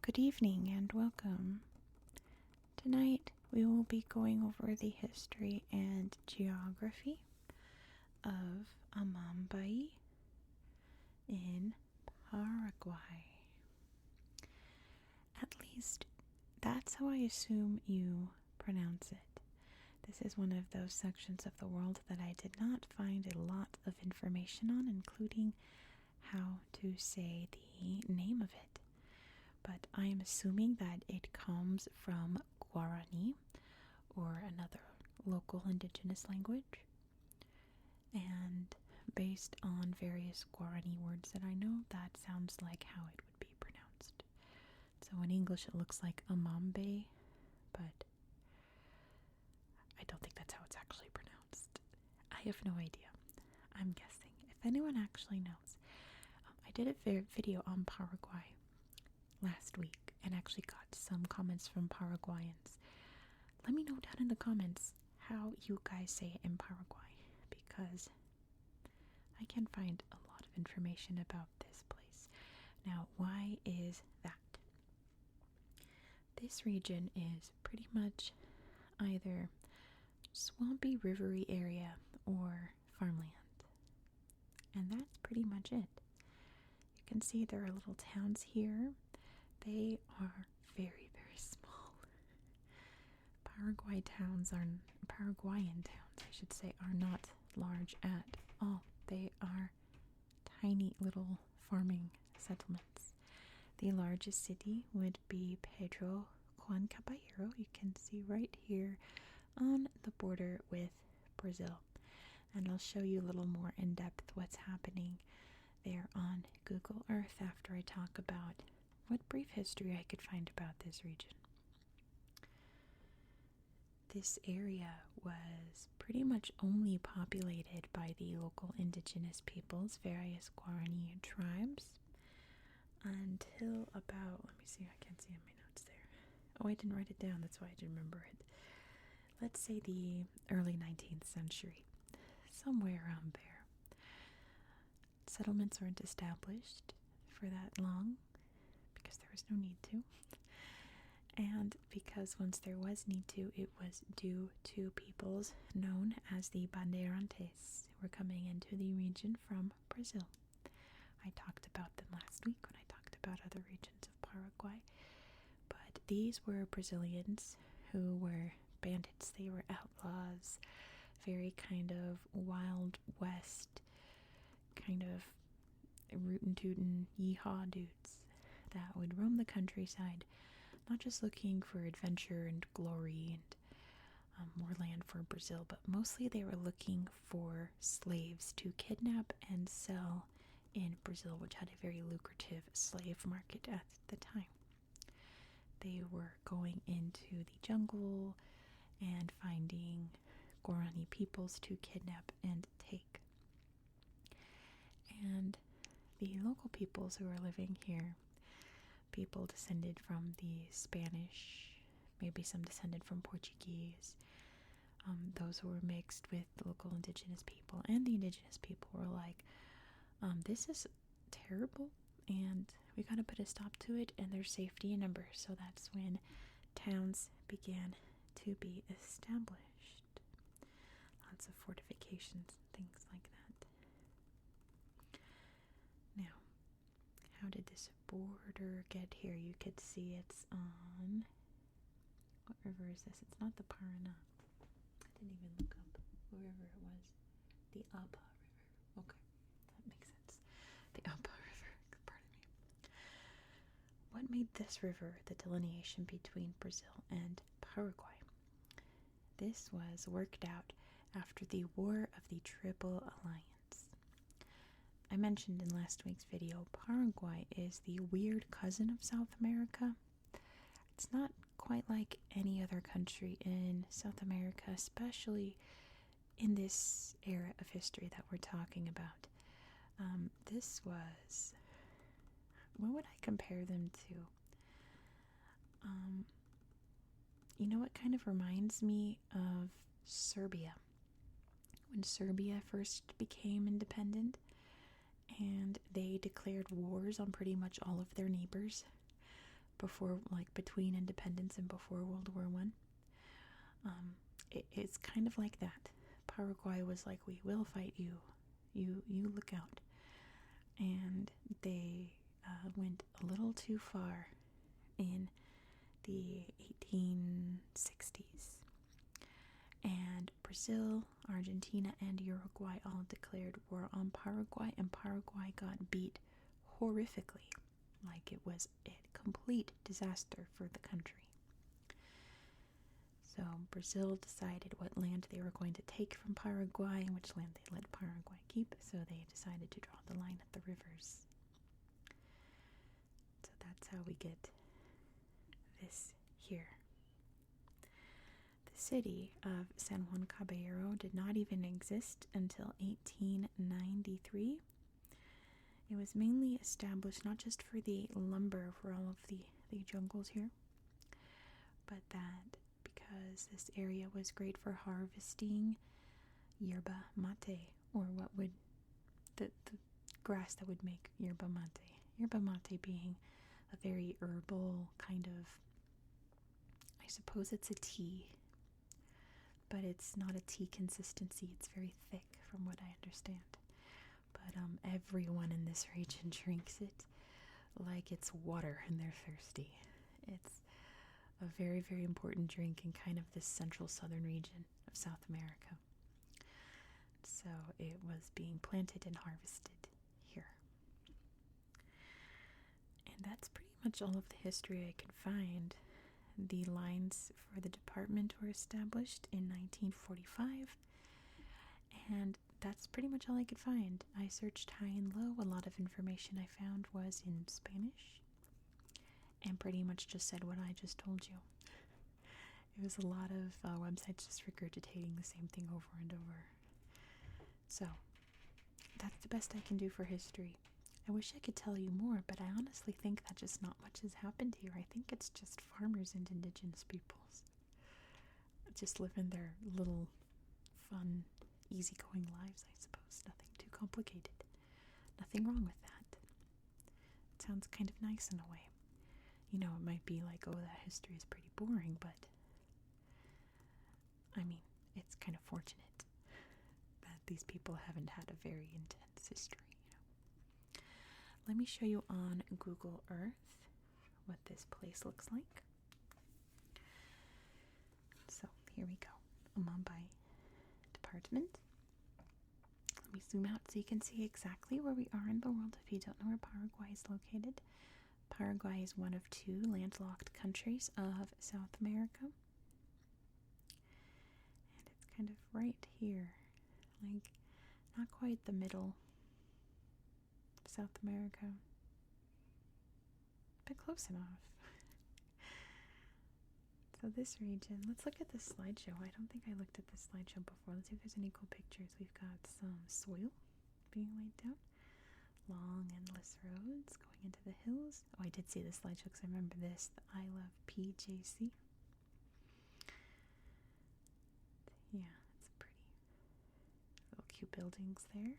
Good evening and welcome. Tonight we will be going over the history and geography of Amambay in Paraguay. At least that's how I assume you pronounce it. This is one of those sections of the world that I did not find a lot of information on, including how to say the name of it. But I am assuming that it comes from Guarani or another local indigenous language. And based on various Guarani words that I know, that sounds like how it would be pronounced. So in English it looks like Amambay, but I don't think that's how it's actually pronounced. I have no idea. I'm guessing. If anyone actually knows. I did a video on Paraguay last week and actually got some comments from Paraguayans. Let me know down in the comments how you guys say it in Paraguay, because I can find a lot of information about this place. Now, why is that? This region is pretty much either swampy, rivery area or farmland, and that's pretty much it. You can see there are little towns here. They are very, very small. Paraguayan towns, I should say, are not large at all. They are tiny little farming settlements. The largest city would be Pedro Juan Caballero. You can see right here on the border with Brazil. And I'll show you a little more in depth what's happening there on Google Earth after I talk about what brief history I could find about this region. This area was pretty much only populated by the local indigenous peoples, various Guarani tribes, until about, let me see, I can't see in my notes there. Oh, I didn't write it down, that's why I didn't remember it. Let's say the early 19th century, somewhere around there. Settlements weren't established for that long because there was no need to. And because once there was need to, it was due to peoples known as the Bandeirantes who were coming into the region from Brazil. I talked about them last week when I talked about other regions of Paraguay. But these were Brazilians who were bandits. They were outlaws, very kind of Wild West, kind of rootin' tootin' yeehaw dudes that would roam the countryside, not just looking for adventure and glory and more land for Brazil, but mostly they were looking for slaves to kidnap and sell in Brazil, which had a very lucrative slave market at the time. They were going into the jungle and finding Guarani peoples to kidnap and take. And the local peoples who are living here, people descended from the Spanish, maybe some descended from Portuguese, those who were mixed with the local indigenous people, and the indigenous people were like, this is terrible and we gotta put a stop to it, and there's safety in numbers. So that's when towns began to be established. Lots of fortifications and things like that. Now, how did this border get here? You could see it's on, what river is this? It's not the Paraná. I didn't even look up what river it was. The Apa River. Okay, that makes sense. The Apa River, pardon me. What made this river the delineation between Brazil and Paraguay? This was worked out after the War of the Triple Alliance. I mentioned in last week's video, Paraguay is the weird cousin of South America. It's not quite like any other country in South America, especially in this era of history that we're talking about. This was, what would I compare them to? You know what kind of reminds me of Serbia? When Serbia first became independent, and they declared wars on pretty much all of their neighbors. before, like between independence and before World War One. It's kind of like that. Paraguay was like, we will fight you. You look out. And they went a little too far in the 1860s. And Brazil, Argentina, and Uruguay all declared war on Paraguay, and Paraguay got beat horrifically. Like, it was a complete disaster for the country. So Brazil decided what land they were going to take from Paraguay and which land they let Paraguay keep, so they decided to draw the line at the rivers. So that's how we get this here. The city of San Juan Caballero did not even exist until 1893. It was mainly established not just for the lumber for all of the jungles here, but that because this area was great for harvesting yerba mate, or what would the grass that would make yerba mate. Yerba mate being a very herbal kind of, I suppose it's a tea, but it's not a tea consistency. It's very thick from what I understand. But everyone in this region drinks it like it's water and they're thirsty. It's a very, very important drink in kind of this central southern region of South America. So it was being planted and harvested here. And that's pretty much all of the history I could find. The lines for the department were established in 1945, and that's pretty much all I could find. I searched high and low. A lot of information I found was in Spanish, and pretty much just said what I just told you. It was a lot of websites just regurgitating the same thing over and over. So, that's the best I can do for history. I wish I could tell you more, but I honestly think that just not much has happened here. I think it's just farmers and indigenous peoples just living their little fun, easygoing lives, I suppose. Nothing too complicated. Nothing wrong with that. It sounds kind of nice in a way. You know, it might be like, oh, that history is pretty boring, but I mean, it's kind of fortunate that these people haven't had a very intense history, you know. Let me show you on Google Earth what this place looks like. So, here we go. Amambay Department. Let me zoom out so you can see exactly where we are in the world if you don't know where Paraguay is located. Paraguay is one of two landlocked countries of South America. And it's kind of right here. Like, not quite the middle of South America. But close enough. So this region, let's look at this slideshow. I don't think I looked at this slideshow before. Let's see if there's any cool pictures. We've got some soil being laid down. Long, endless roads going into the hills. Oh, I did see this slideshow because I remember this. The I Love PJC. Yeah, it's pretty. Little cute buildings there.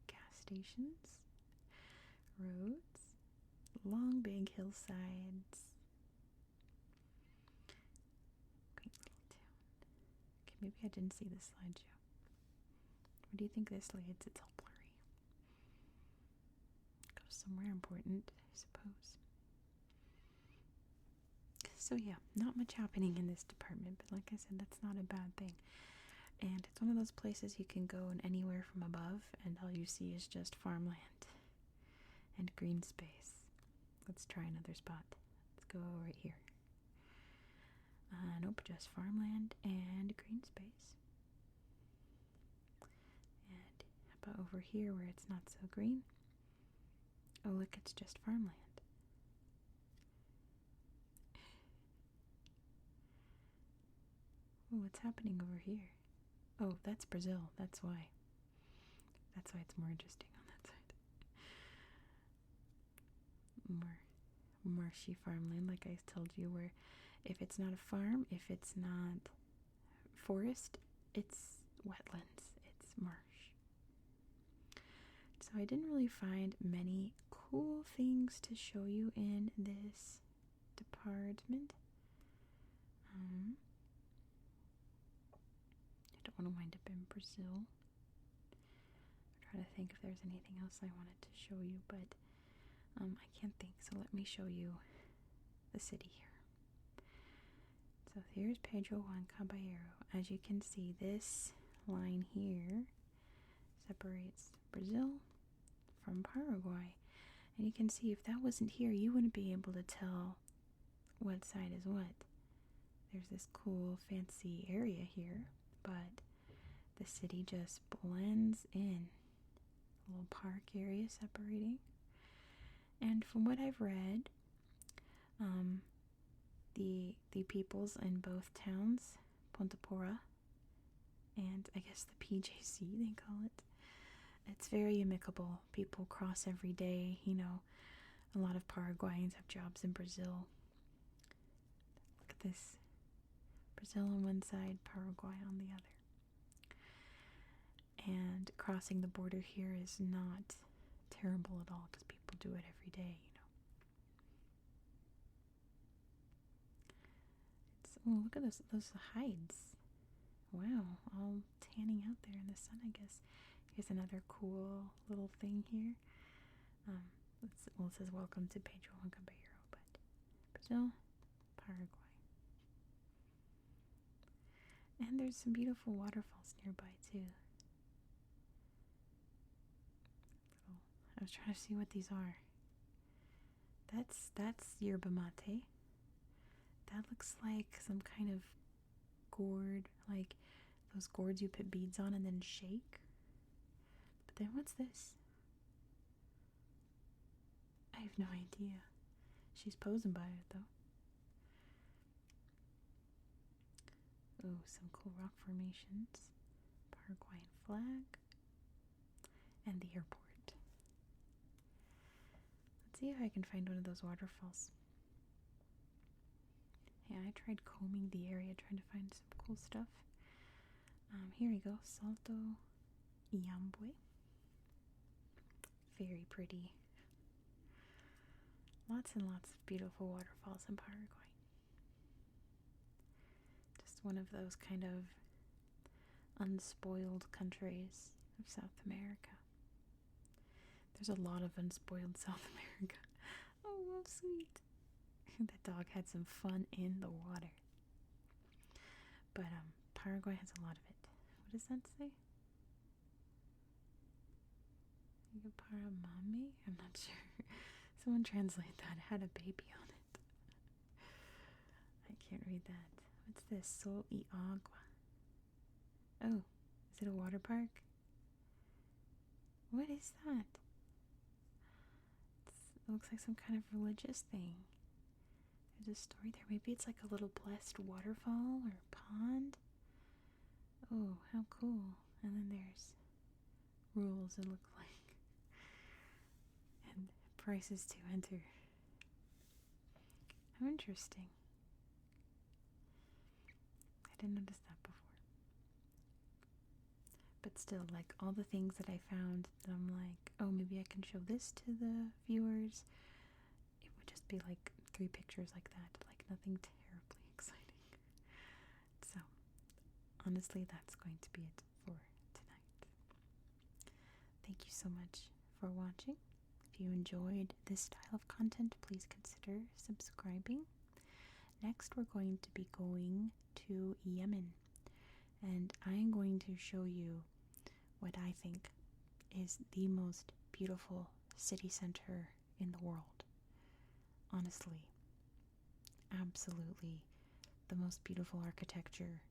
Gas stations. Roads. Long, big hillsides. Great little town. Okay, maybe I didn't see this slideshow. Where do you think this leads? It's all blurry. Somewhere important, I suppose. So yeah, not much happening in this department, but like I said, that's not a bad thing. And it's one of those places you can go and anywhere from above, and all you see is just farmland and green space. Let's try another spot. Let's go right here. Nope, just farmland and green space. And how about over here where it's not so green? Oh, look, it's just farmland. Oh, what's happening over here? Oh, that's Brazil. That's why. That's why it's more interesting on that side. More marshy farmland, like I told you, where if it's not a farm, if it's not forest, it's wetlands. It's marsh. So I didn't really find many cool things to show you in this department. I don't want to wind up in Brazil. I'm trying to think if there's anything else I wanted to show you, but I can't think, so let me show you the city here. So here's Pedro Juan Caballero. As you can see, this line here separates Brazil from Paraguay. And you can see if that wasn't here, you wouldn't be able to tell what side is what. There's this cool, fancy area here, but the city just blends in. A little park area separating. And from what I've read, the peoples in both towns, Ponta Porra and I guess the PJC they call it, it's very amicable. People cross every day. You know, a lot of Paraguayans have jobs in Brazil. Look at this. Brazil on one side, Paraguay on the other. And crossing the border here is not terrible at all because people do it every day, you know. Oh, look at those hides. Wow, all tanning out there in the sun, I guess. Here's another cool little thing here. It says welcome to Pedro Juan Caballero, but Brazil, Paraguay. And there's some beautiful waterfalls nearby too. I was trying to see what these are. That's yerba mate. That looks like some kind of gourd, like those gourds you put beads on and then shake. But then what's this? I have no idea. She's posing by it though. Oh, some cool rock formations. Paraguayan flag. And the airport. Let's see if I can find one of those waterfalls. Yeah, I tried combing the area trying to find some cool stuff. Here we go. Salto Amambay. Very pretty. Lots and lots of beautiful waterfalls in Paraguay. Just one of those kind of unspoiled countries of South America. There's a lot of unspoiled South America. Oh, how sweet. That dog had some fun in the water. But Paraguay has a lot of it. What does that say? Paramami? I'm not sure. Someone translate that. It had a baby on it. I can't read that. What's this? Sol y agua. Oh, is it a water park? What is that? It looks like some kind of religious thing. There's a story there. Maybe it's like a little blessed waterfall or pond. Oh, how cool. And then there's rules, it looks like. And prices to enter. How interesting. I didn't notice that before. But still, like all the things that I found that I'm like, oh, maybe I can show this to the viewers. It would just be like 3 pictures like that, like nothing terribly exciting. So, honestly, that's going to be it for tonight. Thank you so much for watching. If you enjoyed this style of content, please consider subscribing. Next, we're going to be going to Yemen, and I'm going to show you what I think is the most beautiful city center in the world. Honestly, absolutely the most beautiful architecture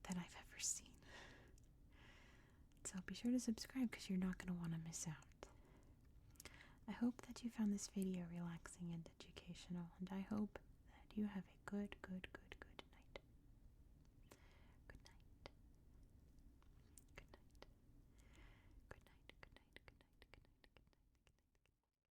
that I've ever seen. So be sure to subscribe because you're not going to want to miss out. I hope that you found this video relaxing and educational, and I hope that you have a good